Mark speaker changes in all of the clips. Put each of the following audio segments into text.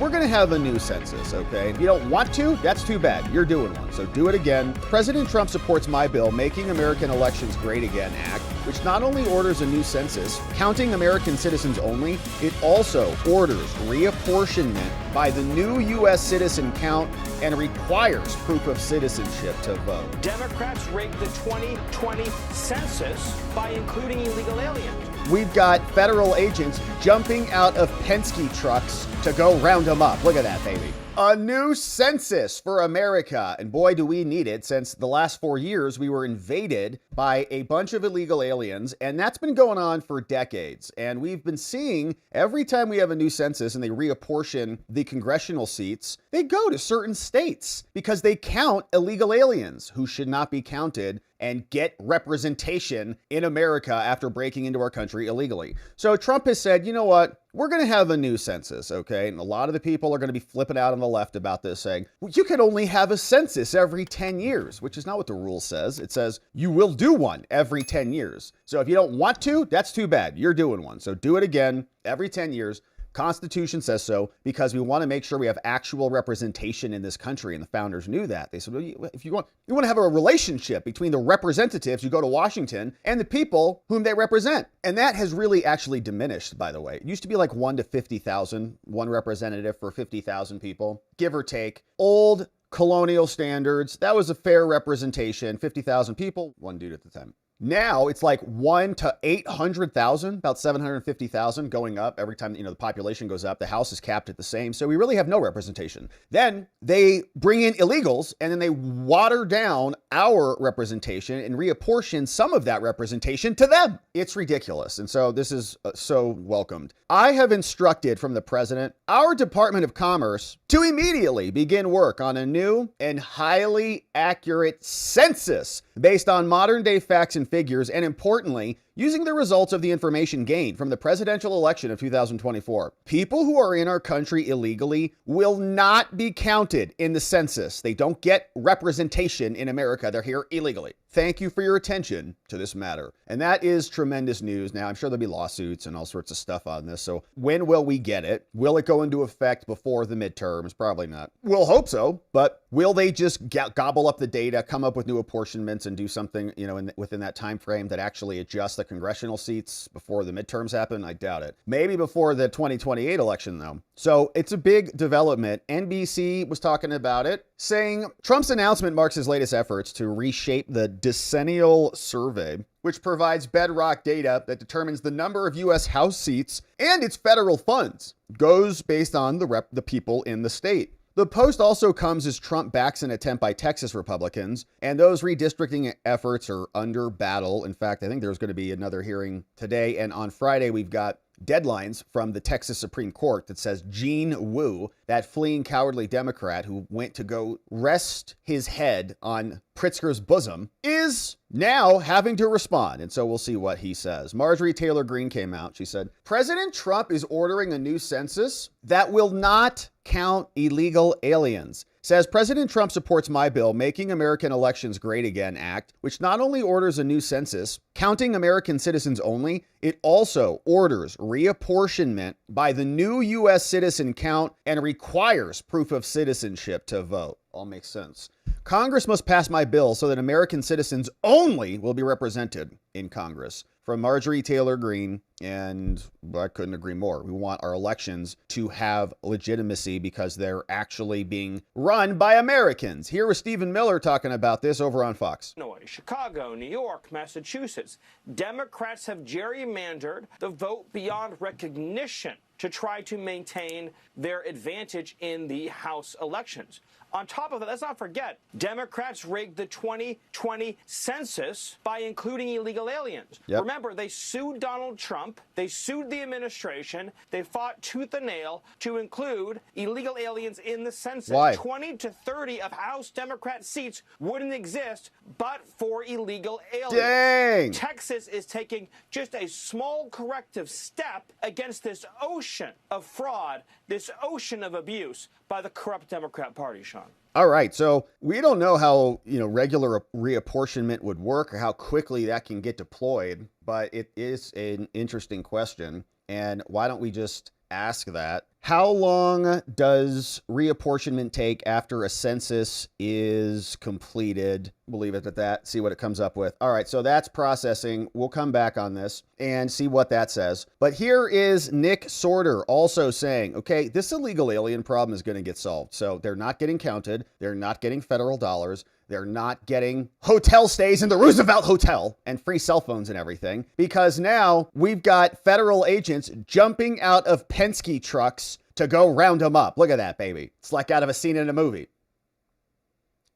Speaker 1: we're going to have a new census, okay? If you don't want to, that's too bad. You're doing one, so do it again. President Trump supports my bill, Making American Elections Great Again Act, which not only orders a new census, counting American citizens only, it also orders reapportionment by the new U.S. citizen count and requires proof of citizenship to vote.
Speaker 2: Democrats rigged the 2020 census by including illegal aliens.
Speaker 1: We've got federal agents jumping out of Penske trucks to go round them up. Look at that, baby. A new census for America. And boy, do we need it, since the last 4 years we were invaded by a bunch of illegal aliens. And that's been going on for decades. And we've been seeing every time we have a new census and they reapportion the congressional seats, they go to certain states because they count illegal aliens who should not be counted and get representation in America after breaking into our country illegally. So Trump has said, you know what? We're going to have a new census, okay? And a lot of the people are going to be flipping out on the left about this, saying, well, you can only have a census every 10 years, which is not what the rule says. It says you will do one every 10 years. So if you don't want to, that's too bad. You're doing one. So do it again every 10 years. Constitution says so because we want to make sure we have actual representation in this country, and the founders knew that. They said, well, if you want to have a relationship between the representatives who go to Washington and the people whom they represent. And that has really actually diminished, by the way. It used to be like 1 to 50,000, one representative for 50,000 people, give or take. Old colonial standards, that was a fair representation, 50,000 people, one dude at the time. Now it's like 1 to 800,000, about 750,000 going up every time, the population goes up. The House is capped at the same. So we really have no representation. Then they bring in illegals and then they water down our representation and reapportion some of that representation to them. It's ridiculous. And so this is so welcomed. I have instructed from the president, our Department of Commerce, to immediately begin work on a new and highly accurate census based on modern day facts and figures, and importantly, using the results of the information gained from the presidential election of 2024. People who are in our country illegally will not be counted in the census. They don't get representation in America. They're here illegally. Thank you for your attention to this matter. And that is tremendous news. Now, I'm sure there'll be lawsuits and all sorts of stuff on this. So when will we get it? Will it go into effect before the midterms? Probably not. We'll hope so, but will they just gobble up the data, come up with new apportionments and do something, within that time frame that actually adjusts the congressional seats before the midterms happen? I doubt it. Maybe before the 2028 election, though. So it's a big development. NBC was talking about it, saying Trump's announcement marks his latest efforts to reshape the decennial survey, which provides bedrock data that determines the number of U.S. House seats and its federal funds. Goes based on the people in the state. The post also comes as Trump backs an attempt by Texas Republicans, and those redistricting efforts are under battle. In fact, I think there's going to be another hearing today, and on Friday we've got deadlines from the Texas Supreme Court that says Gene Wu, that fleeing cowardly Democrat who went to go rest his head on Pritzker's bosom, is now having to respond. And so we'll see what he says. Marjorie Taylor Greene came out. She said, President Trump is ordering a new census that will not count illegal aliens. Says President Trump supports my bill, Making American Elections Great Again Act, which not only orders a new census, counting American citizens only, it also orders reapportionment by the new U.S. citizen count and requires proof of citizenship to vote. All makes sense. Congress must pass my bill so that American citizens only will be represented in Congress. From Marjorie Taylor Greene, and I couldn't agree more. We want our elections to have legitimacy because they're actually being run by Americans. Here is Stephen Miller talking about this over on Fox.
Speaker 2: Illinois, Chicago, New York, Massachusetts. Democrats have gerrymandered the vote beyond recognition to try to maintain their advantage in the House elections. On top of that, let's not forget, Democrats rigged the 2020 census by including illegal aliens.
Speaker 1: Yep.
Speaker 2: Remember, they sued Donald Trump, they sued the administration, they fought tooth and nail to include illegal aliens in the census.
Speaker 1: Why?
Speaker 2: 20 to 30 of House Democrat seats wouldn't exist but for illegal aliens.
Speaker 1: Dang!
Speaker 2: Texas is taking just a small corrective step against this ocean of fraud, this ocean of abuse by the corrupt Democrat Party, Sean.
Speaker 1: All right. So we don't know how, regular reapportionment would work or how quickly that can get deployed, but it is an interesting question. And why don't we just ask that. How long does reapportionment take after a census is completed? We'll leave it at that, see what it comes up with. All right, so that's processing. We'll come back on this and see what that says. But here is Nick Sorter also saying, okay, this illegal alien problem is going to get solved. So they're not getting counted. They're not getting federal dollars. They're not getting hotel stays in the Roosevelt Hotel and free cell phones and everything, because now we've got federal agents jumping out of Penske trucks to go round them up. Look at that, baby. It's like out of a scene in a movie.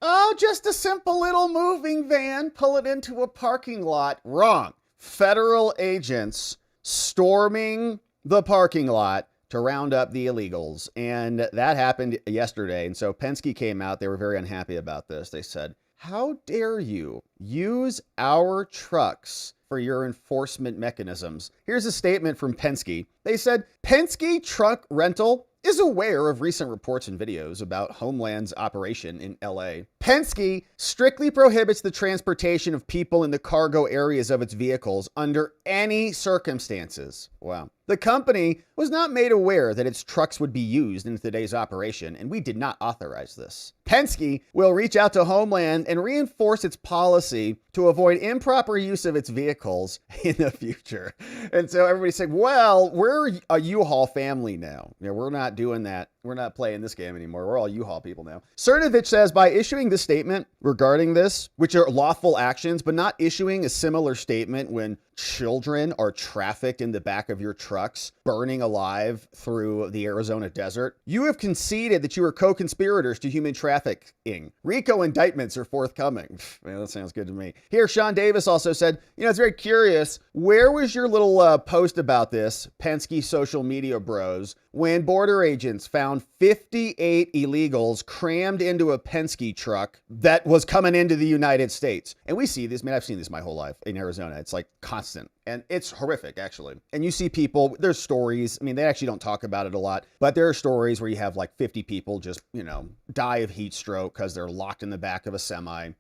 Speaker 1: Oh, just a simple little moving van. Pull it into a parking lot. Wrong. Federal agents storming the parking lot to round up the illegals. And that happened yesterday. And so Penske came out. They were very unhappy about this. They said, how dare you use our trucks for your enforcement mechanisms? Here's a statement from Penske. They said, Penske Truck Rental is aware of recent reports and videos about Homeland's operation in LA. Penske strictly prohibits the transportation of people in the cargo areas of its vehicles under any circumstances. Wow. The company was not made aware that its trucks would be used in today's operation, and we did not authorize this. Penske will reach out to Homeland and reinforce its policy to avoid improper use of its vehicles in the future. And so everybody said, well, we're a U-Haul family now. You know, we're not doing that. We're not playing this game anymore. We're all U-Haul people now. Cernovich says, by issuing this statement regarding this, which are lawful actions, but not issuing a similar statement when children are trafficked in the back of your trucks, burning alive through the Arizona desert, you have conceded that you are co-conspirators to human trafficking. RICO indictments are forthcoming. Man, that sounds good to me. Here, Sean Davis also said, you know, it's very curious. Where was your little post about this, Penske social media bros, when border agents found 58 illegals crammed into a Penske truck that was coming into the United States? And we see this, man, I've seen this my whole life in Arizona. It's like constant. And it's horrific, actually. And you see people, there's stories. I mean, they actually don't talk about it a lot, but there are stories where you have like 50 people just, you know, die of heat stroke because they're locked in the back of a semi.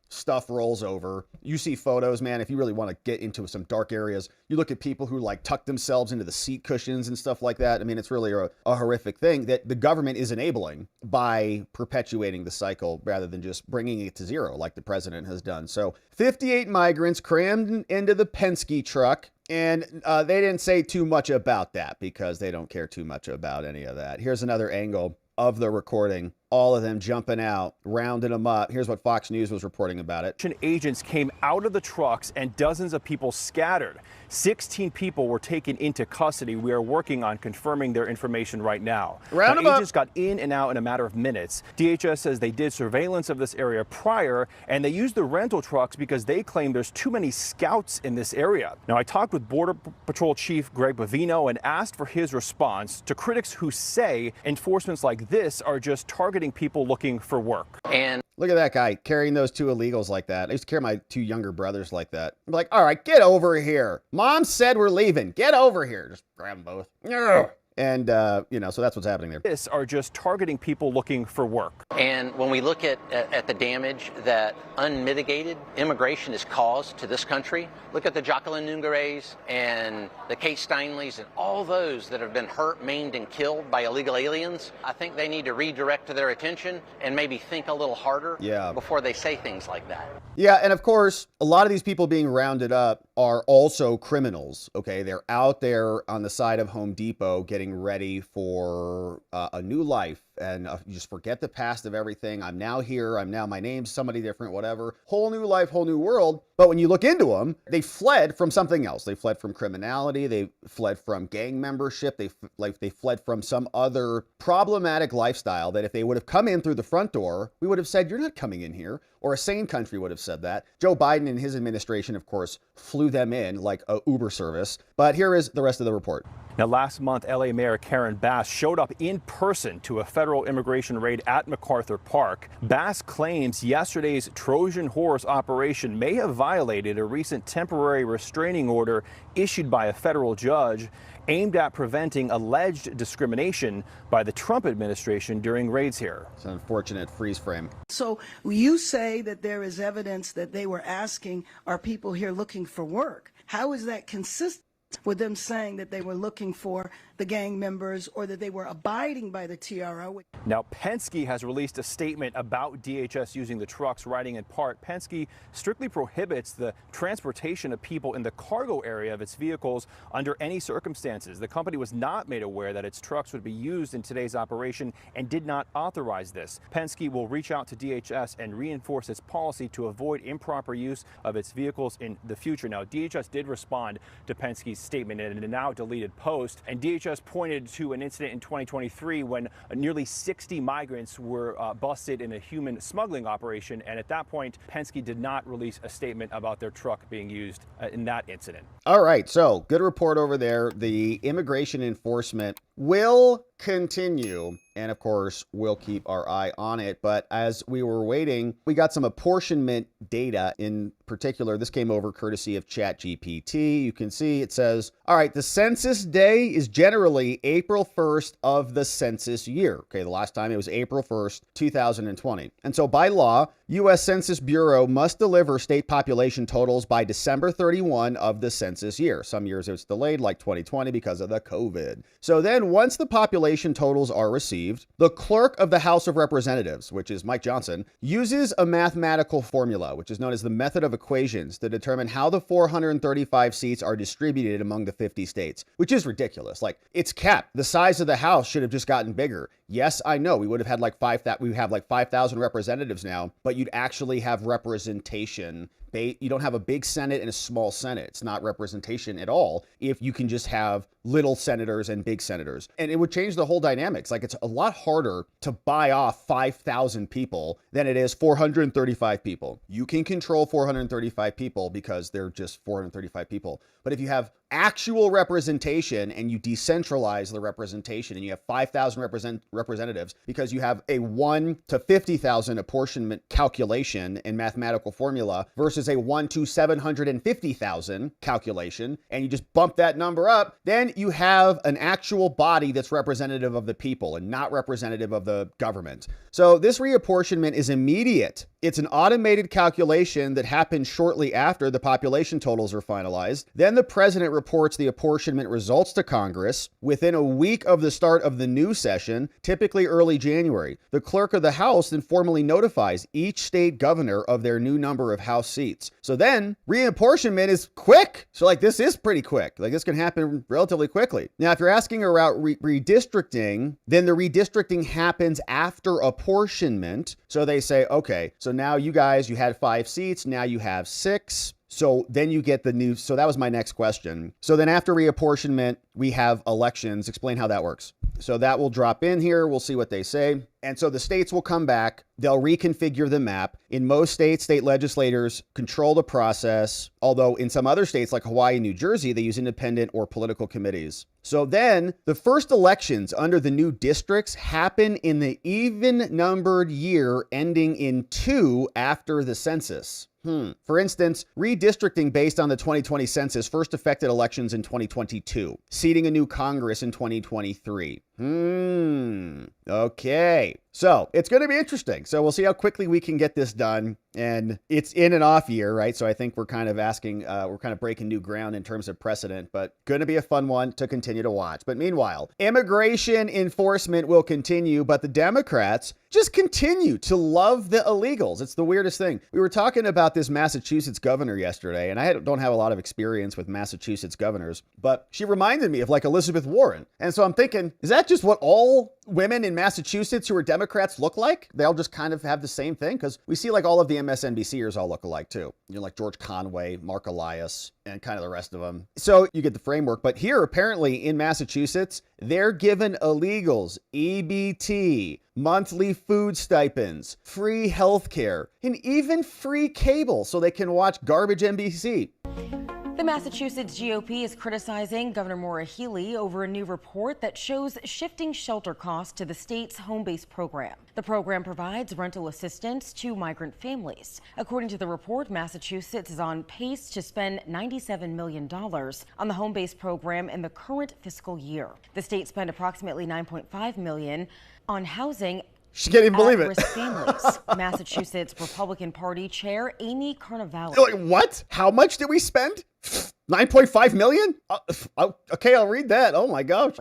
Speaker 1: Stuff rolls over. You see photos, man, if you really want to get into some dark areas, you look at people who like tuck themselves into the seat cushions and stuff like that. I mean, it's really a horrific thing that the government is enabling by perpetuating the cycle rather than just bringing it to zero like the president has done. So 58 migrants crammed into the Penske truck. And they didn't say too much about that because they don't care too much about any of that. Here's another angle of the recording. All of them jumping out, rounding them up. Here's what Fox News was reporting about it.
Speaker 3: Agents came out of the trucks and dozens of people scattered. 16 people were taken into custody. We are working on confirming their information right now. Agents got in and out in a matter of minutes. DHS says they did surveillance of this area prior, and they used the rental trucks because they claim there's too many scouts in this area. Now, I talked with Border Patrol Chief Greg Bovino and asked for his response to critics who say enforcements like this are just targeting people looking for work. And
Speaker 1: look at that guy carrying those two illegals like that. I used to carry my two younger brothers like that. I'm like, all right, get over here. Mom said we're leaving. Get over here. Just grab them both. And, you know, so that's what's happening there.
Speaker 3: This are just targeting people looking for work.
Speaker 4: And when we look at the damage that unmitigated immigration has caused to this country, look at the Jacqueline Nungareys and the Kate Steinleys and all those that have been hurt, maimed, and killed by illegal aliens. I think they need to redirect their attention and maybe think a little harder before they say things like that.
Speaker 1: Yeah, and of course, a lot of these people being rounded up are also criminals, okay? They're out there on the side of Home Depot getting ready for a new life, and you just forget the past of everything. I'm now here. My name's somebody different, whatever. Whole new life, whole new world. But when you look into them, they fled from something else. They fled from criminality. They fled from gang membership. They fled from some other problematic lifestyle that if they would have come in through the front door, we would have said, you're not coming in here. Or a sane country would have said that. Joe Biden and his administration, of course, flew them in like a Uber service. But here is the rest of the report.
Speaker 3: Now, last month, LA Mayor Karen Bass showed up in person to a federal immigration raid at MacArthur Park. Bass claims yesterday's Trojan horse operation may have violated a recent temporary restraining order issued by a federal judge aimed at preventing alleged discrimination by the Trump administration during raids here.
Speaker 1: It's an unfortunate freeze frame.
Speaker 5: So you say that there is evidence that they were asking, are people here looking for work? How is that consistent with them saying that they were looking for the gang members or that they were abiding by the TRO.
Speaker 3: Now, Penske has released a statement about DHS using the trucks, writing in part, Penske strictly prohibits the transportation of people in the cargo area of its vehicles under any circumstances. The company was not made aware that its trucks would be used in today's operation and did not authorize this. Penske will reach out to DHS and reinforce its policy to avoid improper use of its vehicles in the future. Now, DHS did respond to Penske's statement in a now deleted post, and DHS pointed to an incident in 2023 when nearly 60 migrants were busted in a human smuggling operation, and at that point, Penske did not release a statement about their truck being used in that incident.
Speaker 1: All right, so good report over there. The immigration enforcement will continue, and of course, we'll keep our eye on it. But as we were waiting, we got some apportionment data. In particular, this came over courtesy of ChatGPT. You can see it says, all right, the census day is generally April 1st of the census year. Okay, the last time it was April 1st, 2020. And so by law, U.S. Census Bureau must deliver state population totals by December 31 of the census year. Some years it's delayed, like 2020, because of the COVID. So then once the population totals are received, the clerk of the House of Representatives, which is Mike Johnson, uses a mathematical formula, which is known as the method of equations, to determine how the 435 seats are distributed among the 50 states, which is ridiculous. Like, it's capped. The size of the House should have just gotten bigger. Yes, I know we would have had like 5,000 representatives now, but you'd actually have representation. You don't have a big Senate and a small Senate. It's not representation at all if you can just have little senators and big senators. And it would change the whole dynamics. Like, it's a lot harder to buy off 5,000 people than it is 435 people. You can control 435 people because they're just 435 people. But if you have actual representation and you decentralize the representation and you have 5,000 representatives because you have a 1 to 50,000 apportionment calculation and mathematical formula versus a 1 to 750,000 calculation, and you just bump that number up, then you have an actual body that's representative of the people and not representative of the government. So this reapportionment is immediate. It's an automated calculation that happens shortly after the population totals are finalized. Then the president reports the apportionment results to Congress within a week of the start of the new session, typically early January. The clerk of the House then formally notifies each state governor of their new number of House seats. So then reapportionment is quick. So like, this is pretty quick. Like, this can happen relatively quickly. Now, if you're asking about redistricting, then the redistricting happens after apportionment. So they say, okay, so now you had 5 seats. Now you have 6. So then you get the new. So that was my next question. So then after reapportionment, we have elections. Explain how that works. So that will drop in here. We'll see what they say. And so the states will come back. They'll reconfigure the map. In most states, state legislators control the process. Although in some other states like Hawaii and New Jersey, they use independent or political committees. So then the first elections under the new districts happen in the even numbered year ending in 2 after the census. For instance, redistricting based on the 2020 census first affected elections in 2022, seating a new Congress in 2023. Okay. So it's going to be interesting. So we'll see how quickly we can get this done. And it's in and off year, right? So I think we're kind of we're kind of breaking new ground in terms of precedent, but going to be a fun one to continue to watch. But meanwhile, immigration enforcement will continue, but the Democrats just continue to love the illegals. It's the weirdest thing. We were talking about this Massachusetts governor yesterday, and I don't have a lot of experience with Massachusetts governors, but she reminded me of like Elizabeth Warren. And so I'm thinking, is that just what all women in Massachusetts who are Democrats look like? They all just kind of have the same thing? Because we see like all of the MSNBCers all look alike too. You know, like George Conway, Mark Elias, and kind of the rest of them. So you get the framework. But here, apparently in Massachusetts, they're given illegals EBT, monthly food stipends, free healthcare, and even free cable so they can watch garbage NBC.
Speaker 6: The Massachusetts GOP is criticizing Governor Maura Healey over a new report that shows shifting shelter costs to the state's home-based program. The program provides rental assistance to migrant families. According to the report, Massachusetts is on pace to spend $97 million on the home-based program in the current fiscal year. The state spent approximately $9.5 million on housing
Speaker 1: she can't even believe it.
Speaker 6: At-risk families. Massachusetts Republican Party Chair Amy Carnevale.
Speaker 1: Like, what? How much did we spend? 9.5 million? Okay, I'll read that. Oh my gosh.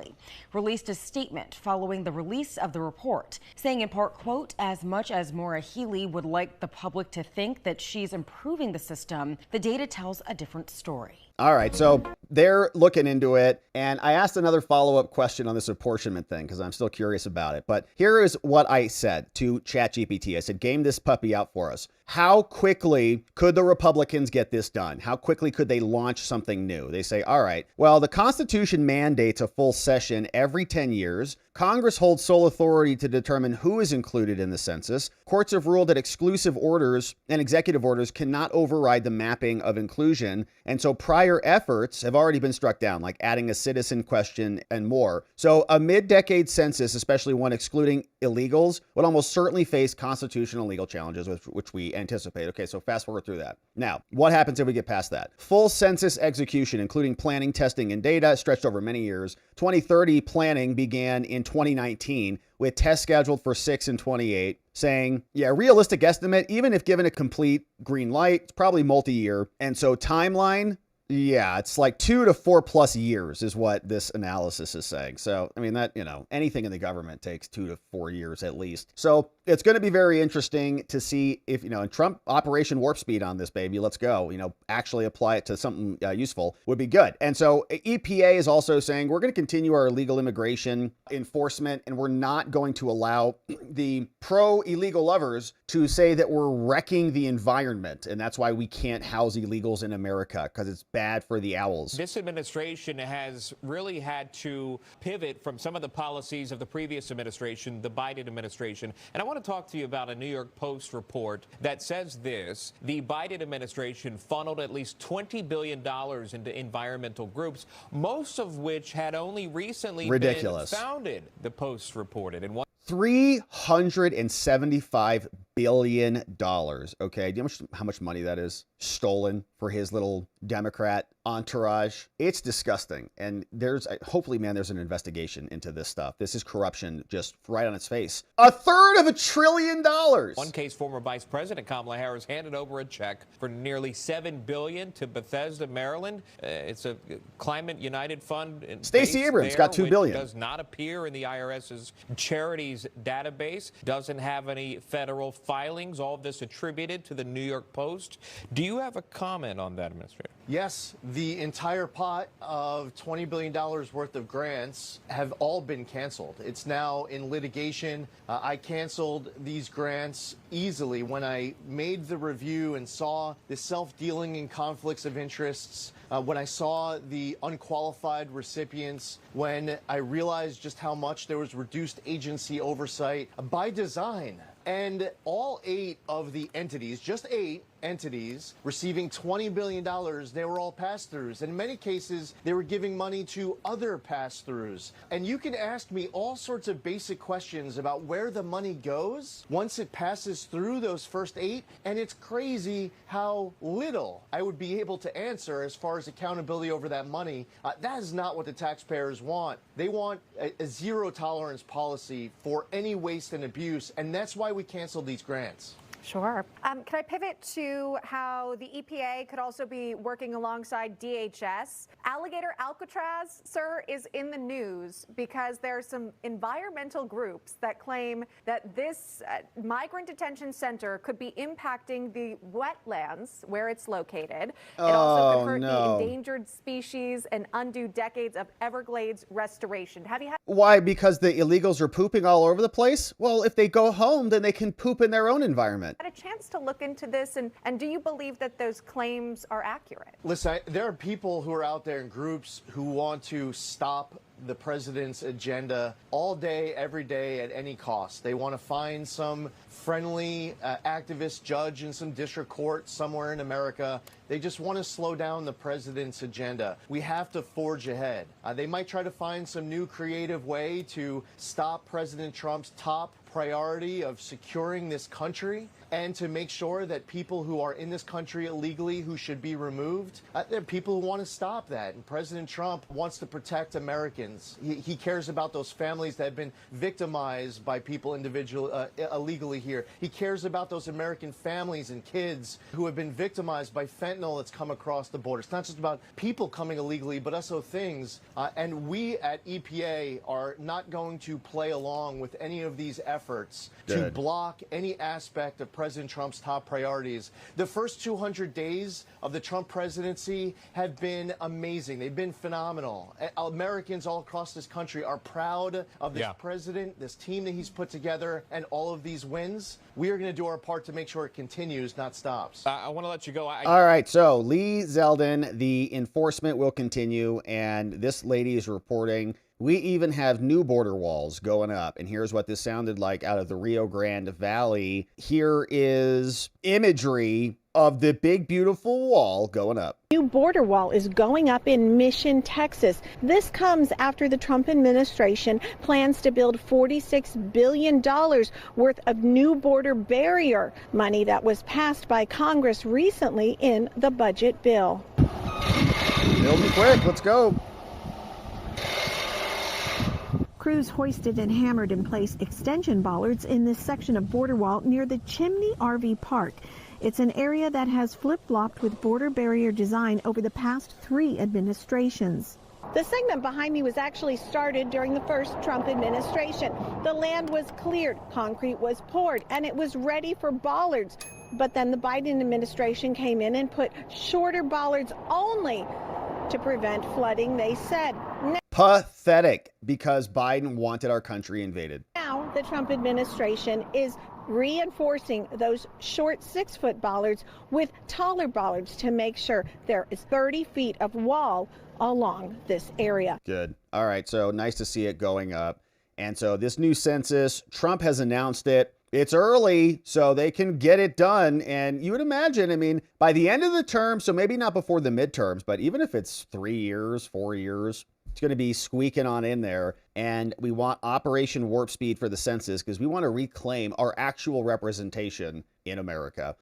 Speaker 6: Released a statement following the release of the report, saying in part, quote, as much as Maura Healey would like the public to think that she's improving the system, the data tells a different story.
Speaker 1: All right, so they're looking into it, and I asked another follow-up question on this apportionment thing because I'm still curious about it. But here is what I said to ChatGPT. I said, game this puppy out for us. How quickly could the Republicans get this done? How quickly could they launch something new? They say, all right, well, the Constitution mandates a full session every 10 years. Congress holds sole authority to determine who is included in the census. Courts have ruled that exclusive orders and executive orders cannot override the mapping of inclusion. And so prior efforts have already been struck down, like adding a citizen question and more. So a mid-decade census, especially one excluding illegals, would almost certainly face constitutional legal challenges, which we anticipate. Okay, so fast forward through that. Now, what happens if we get past that? Full census execution, including planning, testing, and data, stretched over many years. 2030 planning began in 2019 with tests scheduled for 6 and 28, saying, yeah, realistic estimate, even if given a complete green light, it's probably multi-year. And so timeline, yeah, it's like 2 to 4+ years is what this analysis is saying. So, I mean, that, anything in the government takes 2 to 4 years at least. So it's going to be very interesting to see if, and Trump Operation Warp Speed on this baby, let's go, actually apply it to something useful would be good. And so EPA is also saying we're going to continue our illegal immigration enforcement, and we're not going to allow the pro-illegal lovers to say that we're wrecking the environment. And that's why we can't house illegals in America, because it's bad for the owls.
Speaker 7: This administration has really had to pivot from some of the policies of the previous administration, the Biden administration. And I want to talk to you about a New York Post report that says this: the Biden administration funneled at least $20 billion into environmental groups, most of which had only recently been founded, the Post reported. And
Speaker 1: $375 billion. Okay, do you know how much money that is stolen for his little Democrat entourage? It's disgusting. And hopefully, there's an investigation into this stuff. This is corruption just right on its face. $250 billion.
Speaker 7: One case, former Vice President Kamala Harris handed over a check for nearly $7 billion to Bethesda, Maryland. It's a Climate United Fund.
Speaker 1: Stacey Abrams got $2 billion.
Speaker 7: Does not appear in the IRS's charities database. Doesn't have any federal filings. All of this attributed to the New York Post. Do you have a comment on that, Administrator?
Speaker 8: Yes, the entire pot of $20 billion worth of grants have all been canceled. It's now in litigation. I canceled these grants easily when I made the review and saw the self-dealing and conflicts of interests, when I saw the unqualified recipients, when I realized just how much there was reduced agency oversight by design. And all 8 of the entities, just 8 entities, receiving $20 billion, they were all pass-throughs. In many cases, they were giving money to other pass-throughs. And you can ask me all sorts of basic questions about where the money goes once it passes through those first 8, and it's crazy how little I would be able to answer as far as accountability over that money. That is not what the taxpayers want. They want a zero-tolerance policy for any waste and abuse, and that's why we canceled these grants.
Speaker 9: Sure. Can I pivot to how the EPA could also be working alongside DHS? Alligator Alcatraz, sir, is in the news because there are some environmental groups that claim that this migrant detention center could be impacting the wetlands where it's located. It also could hurt the endangered species and undo decades of Everglades restoration. Have you had?
Speaker 1: Why? Because the illegals are pooping all over the place? Well, if they go home, then they can poop in their own environment.
Speaker 9: Had a chance to look into this, and do you believe that those claims are accurate?
Speaker 8: Listen, there are people who are out there in groups who want to stop the president's agenda all day, every day, at any cost. They want to find some friendly activist judge in some district court somewhere in America. They just want to slow down the president's agenda. We have to forge ahead. They might try to find some new creative way to stop President Trump's top priority of securing this country and to make sure that people who are in this country illegally who should be removed, there are people who want to stop that. And President Trump wants to protect Americans. He cares about those families that have been victimized by people illegally here. He cares about those American families and kids who have been victimized by fentanyl fentanyl that's come across the border. It's not just about people coming illegally, but also things. And we at EPA are not going to play along with any of these efforts to block any aspect of President Trump's top priorities. The first 200 days of the Trump presidency have been amazing. They've been phenomenal. Americans all across this country are proud of this president, this team that he's put together, and all of these wins. We are going to do our part to make sure it continues, not stops.
Speaker 7: I want to let you go.
Speaker 1: All right, so Lee Zeldin, the enforcement will continue, and this lady is reporting we even have new border walls going up. And here's what this sounded like out of the Rio Grande Valley. Here is imagery of the big, beautiful wall going up.
Speaker 10: New border wall is going up in Mission, Texas. This comes after the Trump administration plans to build $46 billion worth of new border barrier, money that was passed by Congress recently in the budget bill.
Speaker 1: Building quick, let's go.
Speaker 10: Crews hoisted and hammered in place extension bollards in this section of border wall near the Chimney RV Park. It's an area that has flip-flopped with border barrier design over the past 3 administrations. The segment behind me was actually started during the first Trump administration. The land was cleared, concrete was poured, and it was ready for bollards. But then the Biden administration came in and put shorter bollards only to prevent flooding, they said.
Speaker 1: Pathetic, because Biden wanted our country invaded.
Speaker 10: Now the Trump administration is reinforcing those short 6-foot bollards with taller bollards to make sure there is 30 feet of wall along this area.
Speaker 1: Good. All right, so nice to see it going up. And so this new census, Trump has announced it. It's early, so they can get it done. And you would imagine, I mean, by the end of the term, so maybe not before the midterms, but even if it's 3 years, 4 years, it's going to be squeaking on in there. And we want Operation Warp Speed for the census because we want to reclaim our actual representation in America.